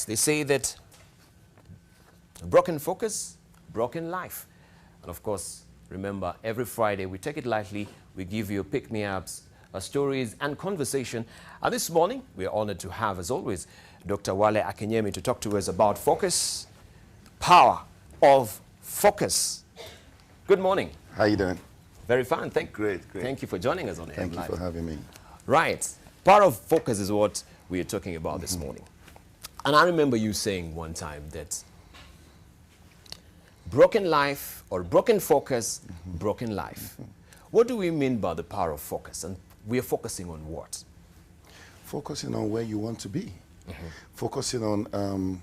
They say that broken focus, broken life. And of course, remember, every Friday we take it lightly. We give you pick-me-ups, stories and conversation. And this morning, we are honored to have, as always, Dr. Wale Akinyemi to talk to us about focus, power of focus. Good morning. How you doing? Very fine. Great. Thank you for joining us on Thank you for having me. Right. Power of focus is what we are talking about this morning. And I remember you saying one time that broken life or broken focus, broken life. What do we mean by the power of focus? And we are focusing on what? Focusing on where you want to be. Focusing on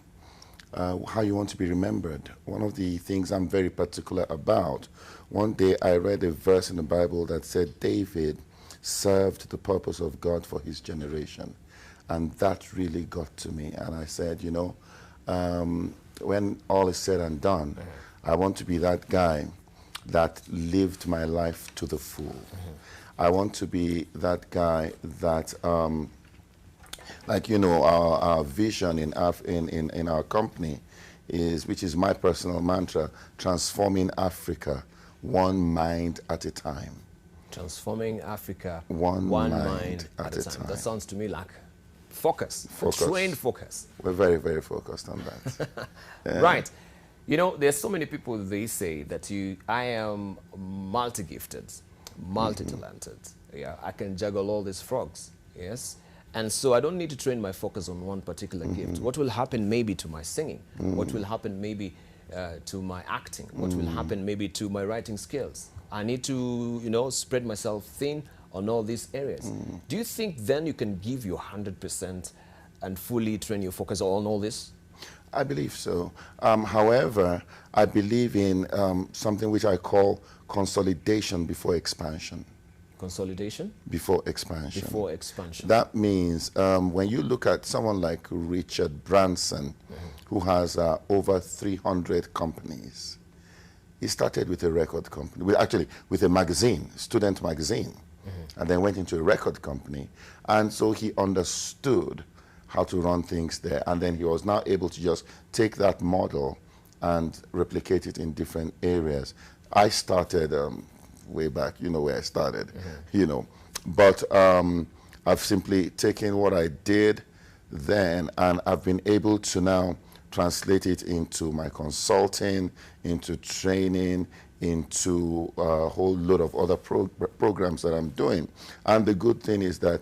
how you want to be remembered. One of the things I'm very particular about, one day I read a verse in the Bible that said David served the purpose of God for his generation. And that really got to me. And I said, you know, when all is said and done, I want to be that guy that lived my life to the full. I want to be that guy that, like, you know, our vision in our company is, which is my personal mantra, transforming Africa one mind at a time. Transforming Africa one mind at a time. That sounds to me like focus. Trained focus. We're very, very focused on that. Right. You know, there's so many people, they say that I am multi-gifted, multi-talented. Yeah, I can juggle all these frogs. Yes. And so I don't need to train my focus on one particular gift. What will happen maybe to my singing? What will happen maybe to my acting? What will happen maybe to my writing skills? I need to, you know, spread myself thin on all these areas. Do you think then you can give your 100% and fully train your focus on all this? I believe so. However, I believe in something which I call consolidation before expansion. Consolidation? Before expansion. Before expansion. That means when you look at someone like Richard Branson, who has over 300 companies, he started with a record company, actually with a magazine, student magazine, and then went into a record company. And so he understood how to run things there. And then he was now able to just take that model and replicate it in different areas. I started way back, you know where I started, you know. But I've simply taken what I did then, and I've been able to now translate it into my consulting, into training, into a whole lot of other programs that I'm doing. And the good thing is that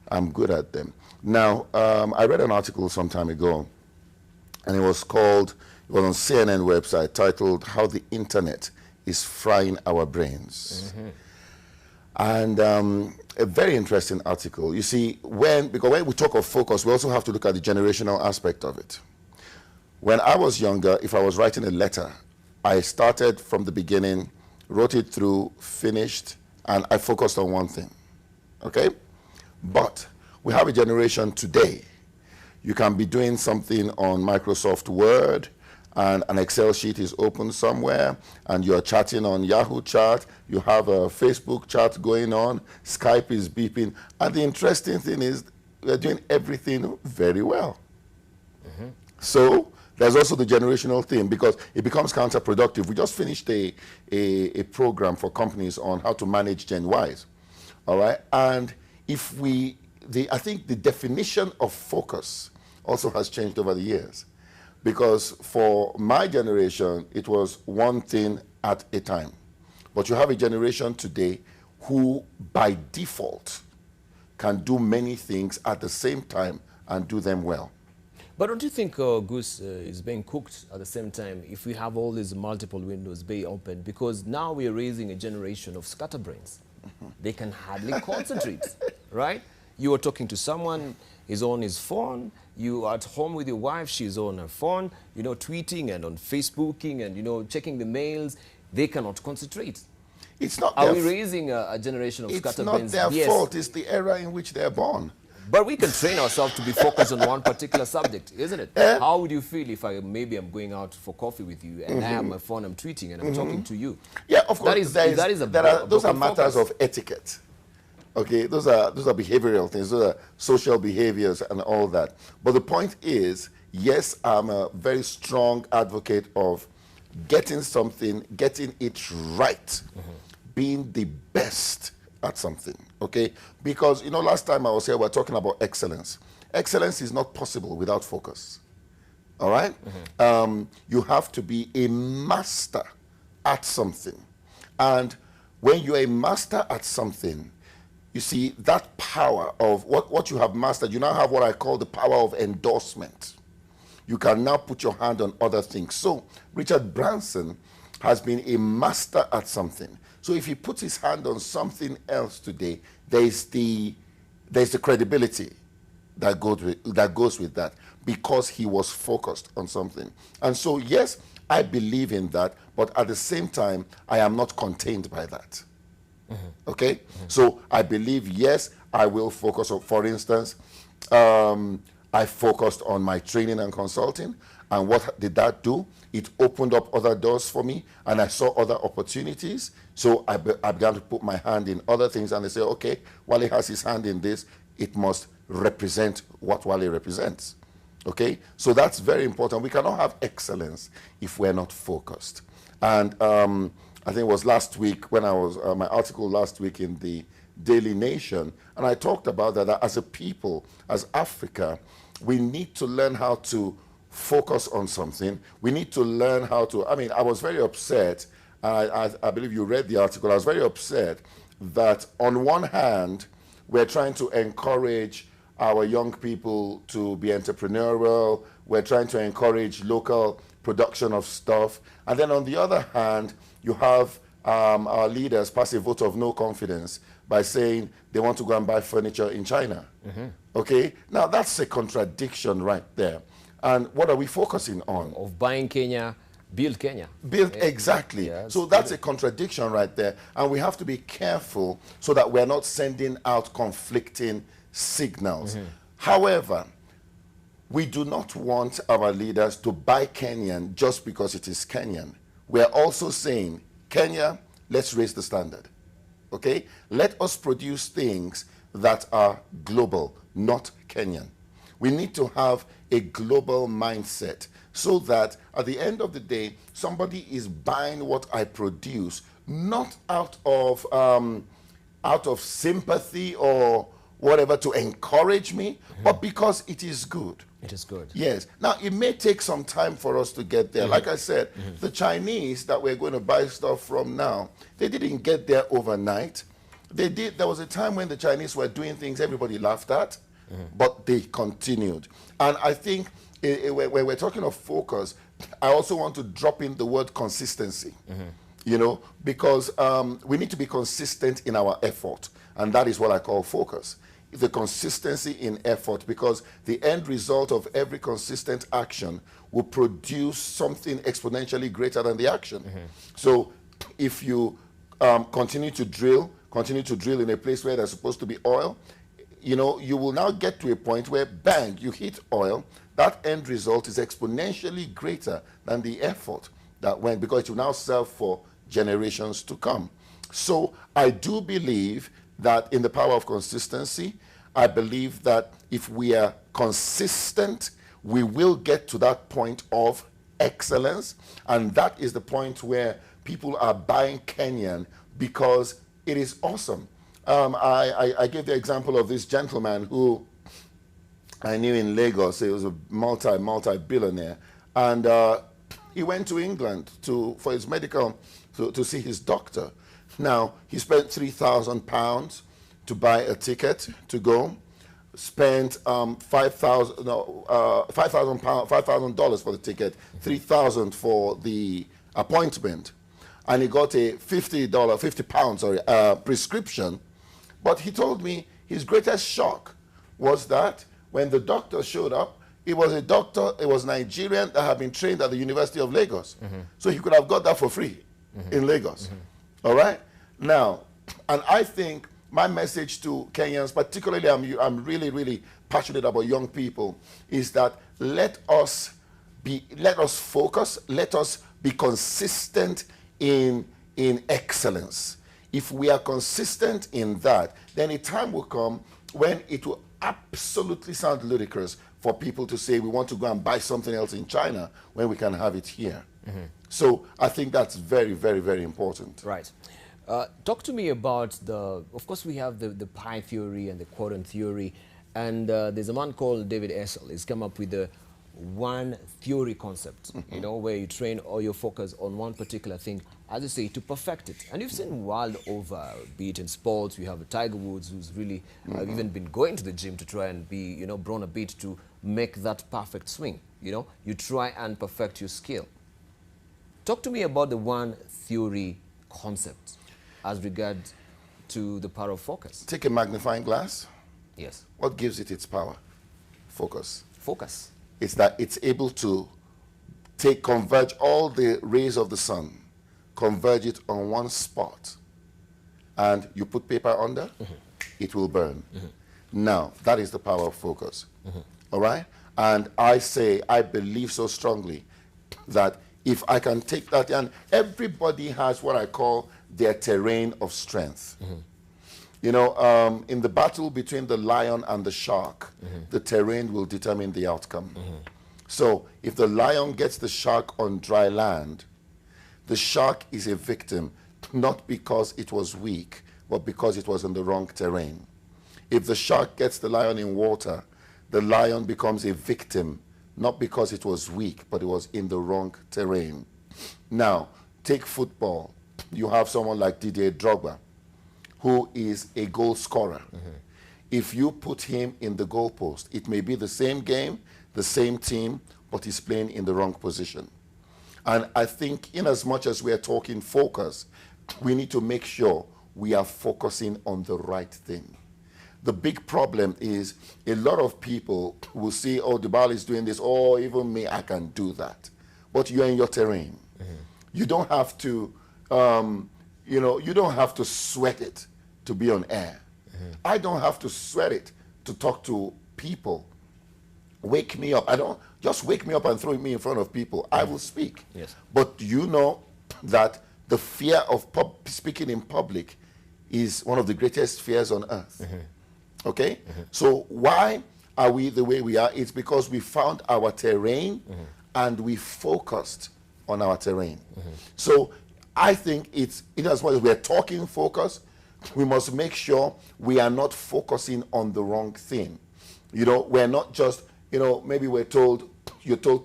I'm good at them. Now, I read an article some time ago, and it was on CNN website, titled "How the Internet is Frying Our Brains." And a very interesting article. You see, because when we talk of focus, we also have to look at the generational aspect of it. When I was younger, if I was writing a letter, I started from the beginning, wrote it through, finished, and I focused on one thing, okay? But we have a generation today. You can be doing something on Microsoft Word, and an Excel sheet is open somewhere, and you're chatting on Yahoo Chat, you have a Facebook chat going on, Skype is beeping, and the interesting thing is we're doing everything very well. So there's also the generational thing, because it becomes counterproductive. We just finished a program for companies on how to manage Gen Ys, all right? And if I think the definition of focus also has changed over the years, because for my generation, it was one thing at a time. But you have a generation today who, by default, can do many things at the same time and do them well. But don't you think goose is being cooked at the same time if we have all these multiple windows being open? Because now we are raising a generation of scatterbrains. They can hardly concentrate, right? You are talking to someone, he's on his phone. You are at home with your wife, she's on her phone, you know, tweeting and on Facebooking and, you know, checking the mails. They cannot concentrate. It's not Are we raising a generation of scatterbrains? It's not their fault. It's the era in which they're born. But we can train ourselves to be focused on one particular subject, isn't it? How would you feel if maybe I'm going out for coffee with you and I have my phone, I'm tweeting and I'm talking to you? Yeah, of course. Those are matters focus. of etiquette. Okay, those are behavioral things. Those are social behaviors and all that. But the point is, yes, I'm a very strong advocate of getting something, getting it right, being the best at something, okay? Because, you know, last time I was here, we were talking about excellence. Excellence is not possible without focus, all right? You have to be a master at something. And when you're a master at something, you see, that power of what you have mastered, you now have what I call the power of endorsement. You can now put your hand on other things. So Richard Branson has been a master at something. So if he puts his hand on something else today, there's the credibility that goes with that, because he was focused on something. And so, yes, I believe in that, but at the same time, I am not contained by that. Okay? So I believe, yes, I will focus on, for instance, I focused on my training and consulting. And what did that do? It opened up other doors for me, and I saw other opportunities. So I began to put my hand in other things, and they say, okay, Wale has his hand in this. It must represent what Wale represents. Okay? So that's very important. We cannot have excellence if we're not focused. And I think it was last week when I was, my article last week in the Daily Nation, and I talked about that as a people, as Africa, we need to learn how to focus on something. We need to learn how to, I mean, I was very upset, and I believe you read the article, I was very upset that on one hand, we're trying to encourage our young people to be entrepreneurial, we're trying to encourage local production of stuff, and then on the other hand, you have our leaders pass a vote of no confidence by saying they want to go and buy furniture in China. Okay? Now, that's a contradiction right there. And what are we focusing on? Of buying Kenya, build Kenya. Build, exactly. Yeah, so that's a contradiction right there. And we have to be careful so that we're not sending out conflicting signals. However, we do not want our leaders to buy Kenyan just because it is Kenyan. We're also saying, Kenya, let's raise the standard. Okay? Let us produce things that are global, not Kenyan. We need to have a global mindset so that at the end of the day, somebody is buying what I produce, not out of sympathy or whatever to encourage me, but because it is good. It is good. Yes. Now, it may take some time for us to get there. Like I said, the Chinese that we're going to buy stuff from now, they didn't get there overnight. They did. There was a time when the Chinese were doing things everybody laughed at, but they continued. And I think when we're talking of focus, I also want to drop in the word consistency, you know, because we need to be consistent in our effort. And that is what I call focus. The consistency in effort, because the end result of every consistent action will produce something exponentially greater than the action. So if you continue to drill in a place where there's supposed to be oil, you know, you will now get to a point where, bang, you hit oil. That end result is exponentially greater than the effort that went, because it will now serve for generations to come. So I do believe that in the power of consistency, I believe that if we are consistent, we will get to that point of excellence. And that is the point where people are buying Kenyan because it is awesome. I gave the example of this gentleman who I knew in Lagos. He was a multi-billionaire. And he went to England for his medical, to see his doctor. Now, he spent £3,000 to buy a ticket to go, spent $5,000 for the ticket, $3,000 for the appointment, and he got a £50 prescription. But he told me his greatest shock was that when the doctor showed up, it was a doctor, it was Nigerian that had been trained at the University of Lagos. So he could have got that for free in Lagos. All right? Now, and I think my message to Kenyans, particularly I'm really, really passionate about young people, is that let us focus, let us be consistent in excellence. If we are consistent in that, then a time will come when it will absolutely sound ludicrous for people to say we want to go and buy something else in China when we can have it here. So I think that's very, very, very important. Right. Talk to me about of course we have the pie theory and the quadrant theory, and there's a man called David Essel. He's come up with the one theory concept, you know, where you train all your focus on one particular thing, as you say, to perfect it. And you've seen world over, be it in sports, we have a Tiger Woods who's really even been going to the gym to try and be, you know, brawn a bit to make that perfect swing. You know, you try and perfect your skill. Talk to me about the one theory concept as regard to the power of focus. Take a magnifying glass. Yes. What gives it its power? Focus. Focus. It's that it's able to converge all the rays of the sun, converge it on one spot, and you put paper under, it will burn. Now, that is the power of focus. All right? And I believe so strongly that if I can take that, and everybody has what I call their terrain of strength. You know, in the battle between the lion and the shark, the terrain will determine the outcome. So if the lion gets the shark on dry land, the shark is a victim, not because it was weak, but because it was in the wrong terrain. If the shark gets the lion in water, the lion becomes a victim, not because it was weak, but it was in the wrong terrain. Now, take football. You have someone like Didier Drogba, who is a goal scorer. If you put him in the goalpost, it may be the same game, the same team, but he's playing in the wrong position. And I think in as much as we are talking focus, we need to make sure we are focusing on the right thing. The big problem is a lot of people will see, oh, Dybala is doing this, oh, even me, I can do that. But you're in your terrain. You don't have to, you know, you don't have to sweat it to be on air. I don't have to sweat it to talk to people. Wake me up. I don't, just wake me up and throw me in front of people. I will speak. Yes. But you know that the fear of speaking in public is one of the greatest fears on earth. Okay? So why are we the way we are? It's because we found our terrain and we focused on our terrain. So I think it's, in as much as we're talking focus, we must make sure we are not focusing on the wrong thing. You know, we're not just, you know, maybe you're told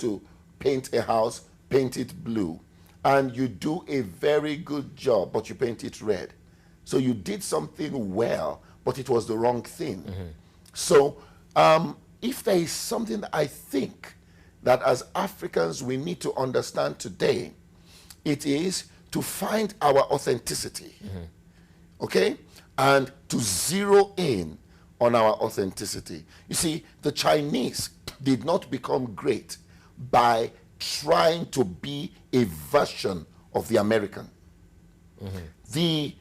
to paint a house, paint it blue, and you do a very good job, but you paint it red. So you did something well, but it was the wrong thing. So if there is something that I think that as Africans we need to understand today, it is to find our authenticity, okay? And to zero in on our authenticity. You see, the Chinese did not become great by trying to be a version of the American. The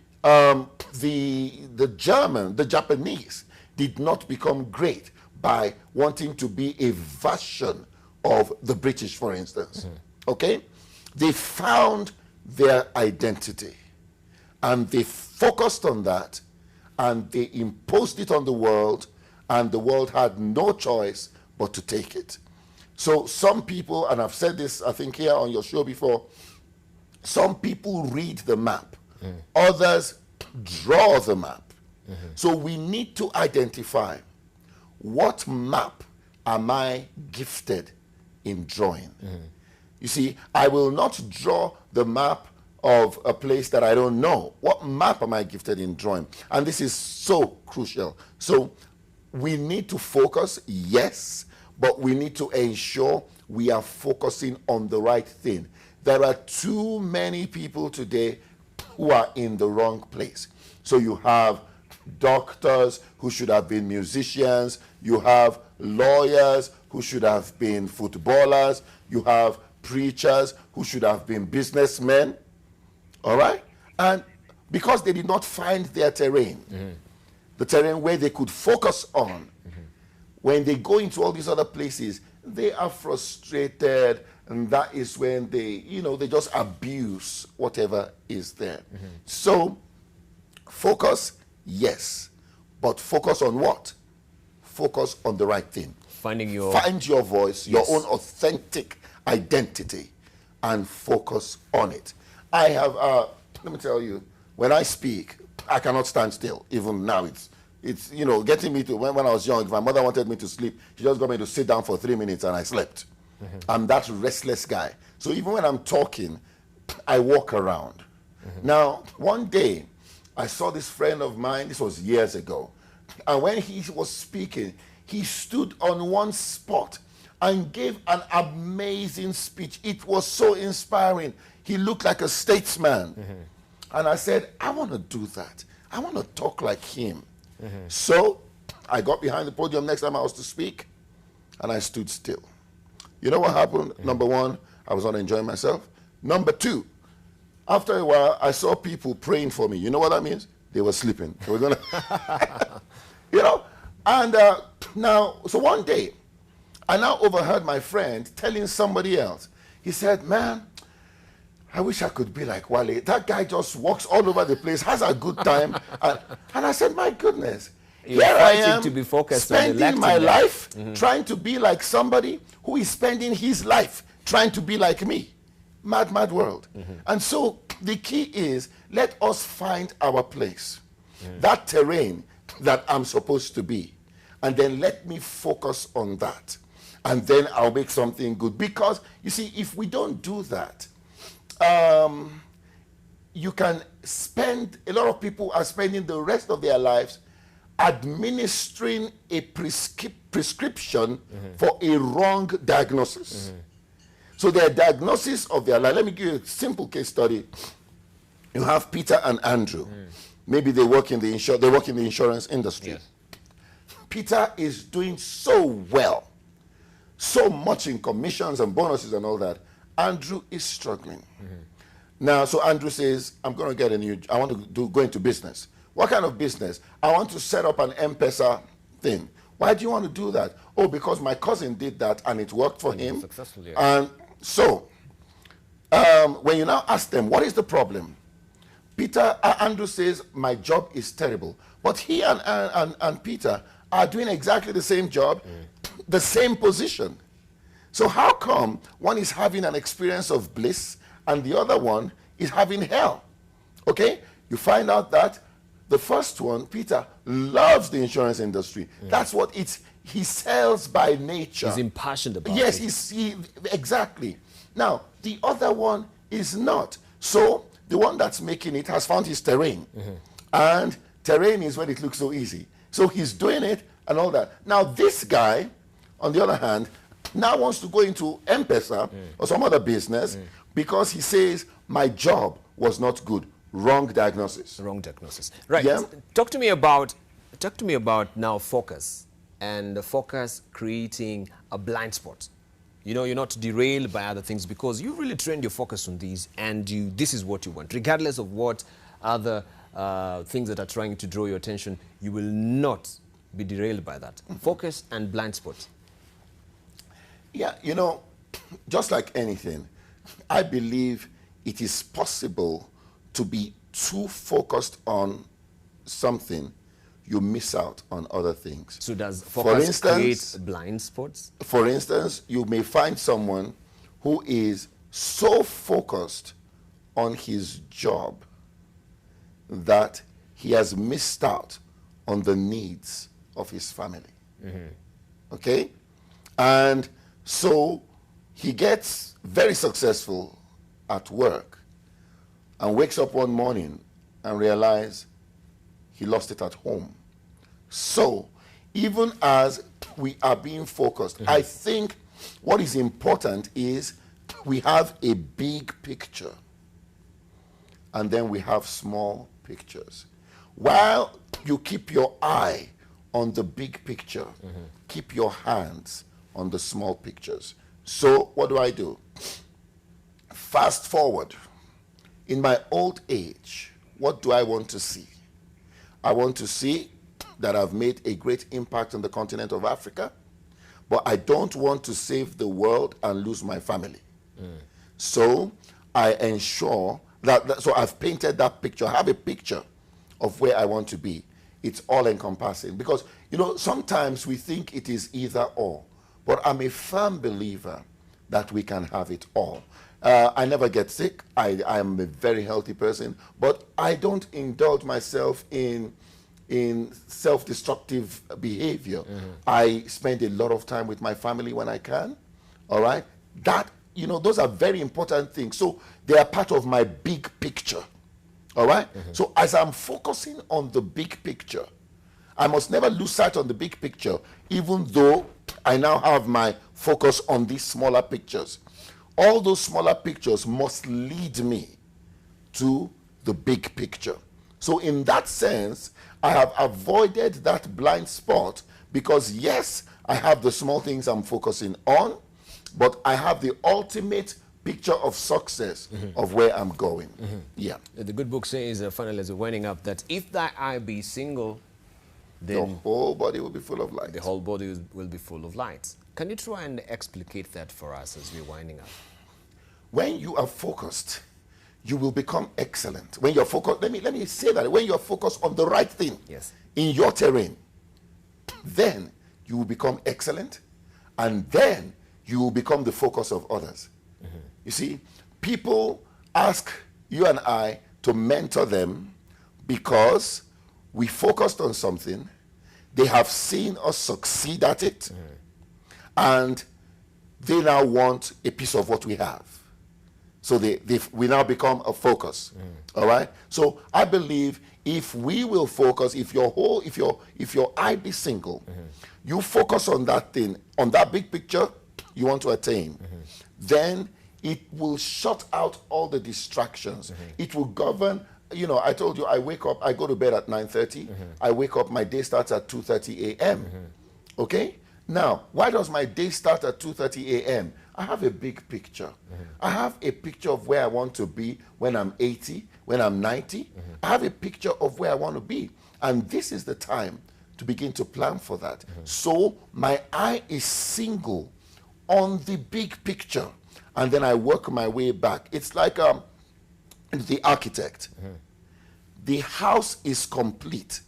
Japanese did not become great by wanting to be a version of the British, for instance. Okay? They found their identity and they focused on that and they imposed it on the world, and the world had no choice but to take it. So some people, and I've said this I think here on your show before, some people read the map, others draw the map. So we need to identify, what map am I gifted in drawing? You see, I will not draw the map of a place that I don't know. What map am I gifted in drawing? And this is so crucial. So we need to focus, yes, but we need to ensure we are focusing on the right thing. There are too many people today who are in the wrong place. So you have doctors who should have been musicians, you have lawyers who should have been footballers, you have preachers who should have been businessmen, all right? And because they did not find their terrain, the terrain where they could focus on, when they go into all these other places, they are frustrated, and that is when they, you know, they just abuse whatever is there. So, focus, yes, but focus on what? Focus on the right thing. Finding your... Find your voice, your own authentic identity, and focus on it. I have, let me tell you, when I speak, I cannot stand still. Even now, it's you know, getting me to, when I was young, if my mother wanted me to sleep, she just got me to sit down for 3 minutes and I slept. I'm that restless guy. So even when I'm talking, I walk around. Now, one day, I saw this friend of mine, this was years ago, and when he was speaking, he stood on one spot and gave an amazing speech. It was so inspiring. He looked like a statesman. And I said, I want to do that. I want to talk like him. So I got behind the podium next time I was to speak, and I stood still. You know what happened? Number one, I was not enjoying myself. Number two, after a while, I saw people praying for me. You know what that means? They were sleeping. They were gonna, you know? And now, so one day, I now overheard my friend telling somebody else. He said, man, I wish I could be like Wale. That guy just walks all over the place, has a good time. And I said, my goodness, here I am to be focused spending my life trying to be like somebody who is spending his life trying to be like me. Mad, mad world. And so the key is, let us find our place, that terrain that I'm supposed to be, and then let me focus on that. And then I'll make something good. Because, you see, if we don't do that, you can spend, a lot of people are spending the rest of their lives administering a prescription for a wrong diagnosis. So their diagnosis of their life, let me give you a simple case study. You have Peter and Andrew. Maybe they work in the insurance industry. Yes. Peter is doing so well, so much in commissions and bonuses and all that. Andrew is struggling. Now, so Andrew says, I'm going to get I want to go into business. What kind of business? I want to set up an M-Pesa thing. Why do you want to do that? Oh, because my cousin did that and it worked for him. Successfully. And so, when you now ask them, what is the problem? Andrew says, my job is terrible. But he and Peter are doing exactly the same job, the same position. So how come one is having an experience of bliss and the other one is having hell? Okay? You find out that the first one, Peter, loves the insurance industry. That's what he sells by nature. He's impassioned about it. Yes, exactly. Now, the other one is not. So the one that's making it has found his terrain. And terrain is when it looks so easy. So he's doing it and all that. Now, this guy, on the other hand, now wants to go into M-Pesa or some other business because he says, my job was not good. Wrong diagnosis. Wrong diagnosis. Right. Yeah? Talk to me about now focus, and the focus creating a blind spot. You know, you're not derailed by other things because you really trained your focus on these, and this is what you want. Regardless of what other things that are trying to draw your attention, you will not be derailed by that. Focus and blind spot. Yeah, you know, just like anything, I believe it is possible to be too focused on something, you miss out on other things. So does focus create blind spots? For instance, you may find someone who is so focused on his job that he has missed out on the needs of his family. Okay? And so he gets very successful at work and wakes up one morning and realizes he lost it at home. So even as we are being focused, I think what is important is we have a big picture and then we have small pictures. While you keep your eye on the big picture, keep your hands on the small pictures. So what do? Fast forward. In my old age, what do I want to see? I want to see that I've made a great impact on the continent of Africa, but I don't want to save the world and lose my family. So I ensure so I've painted that picture. I have a picture of where I want to be. it's all encompassing. Because, you know, sometimes we think it is either or, but I'm a firm believer that we can have it all. I never get sick. I am a very healthy person, but I don't indulge myself in self-destructive behavior. I spend a lot of time with my family when I can. All right, that, you know, those are very important things. So they are part of my big picture. All right. So as I'm focusing on the big picture, I must never lose sight on the big picture, even though I now have my focus on these smaller pictures. All those smaller pictures must lead me to the big picture. So in that sense, I have avoided that blind spot because, yes, I have the small things I'm focusing on, but I have the ultimate picture of success of where I'm going. Yeah. The good book says, finally, as we're winding up, that if thy eye be single, then the whole body will be full of light. the whole body will be full of light. Can you try and explicate that for us as we're winding up? When you are focused, you will become excellent. When you're focused, let me say that, when you're focused on the right thing, yes, in your terrain, then you will become excellent, and then you will become the focus of others. You see, people ask you and I to mentor them because we focused on something, they have seen us succeed at it, and they now want a piece of what we have. So we now become a focus. All right. So I believe if we will focus, if your eye be single, you focus on that thing, on that big picture you want to attain, then it will shut out all the distractions. It will govern. You know, I told you I wake up, I go to bed at 9:30. I wake up, my day starts at 2:30 a.m. Okay. Now, why does my day start at 2:30 a.m.? I have a big picture. I have a picture of where I want to be when I'm 80, when I'm 90. I have a picture of where I want to be. And this is the time to begin to plan for that. So my eye is single on the big picture. And then I work my way back. It's like the architect. The house is complete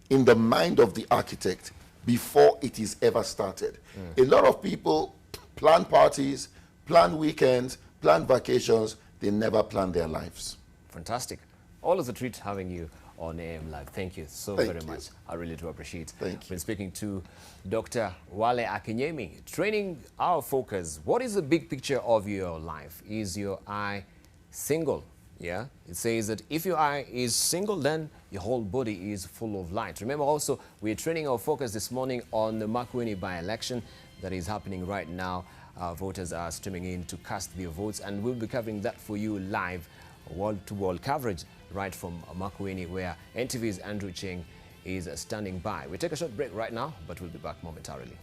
in the mind of the architect before it is ever started. A lot of people plan parties, plan weekends, plan vacations. They never plan their lives. Fantastic. Always a treat having you on AM Live. Thank you so very much. I really do appreciate it. Thank you. Been speaking to Dr. Wale Akinyemi, training our focus. What is the big picture of your life? Is your eye single? Yeah, it says that if your eye is single, then your whole body is full of light. Remember also, we're training our focus this morning on the Makueni by-election that is happening right now. Voters are streaming in to cast their votes, and we'll be covering that for you live, wall-to-wall coverage right from Makueni, where NTV's Andrew Cheng is standing by. We take a short break right now, but we'll be back momentarily.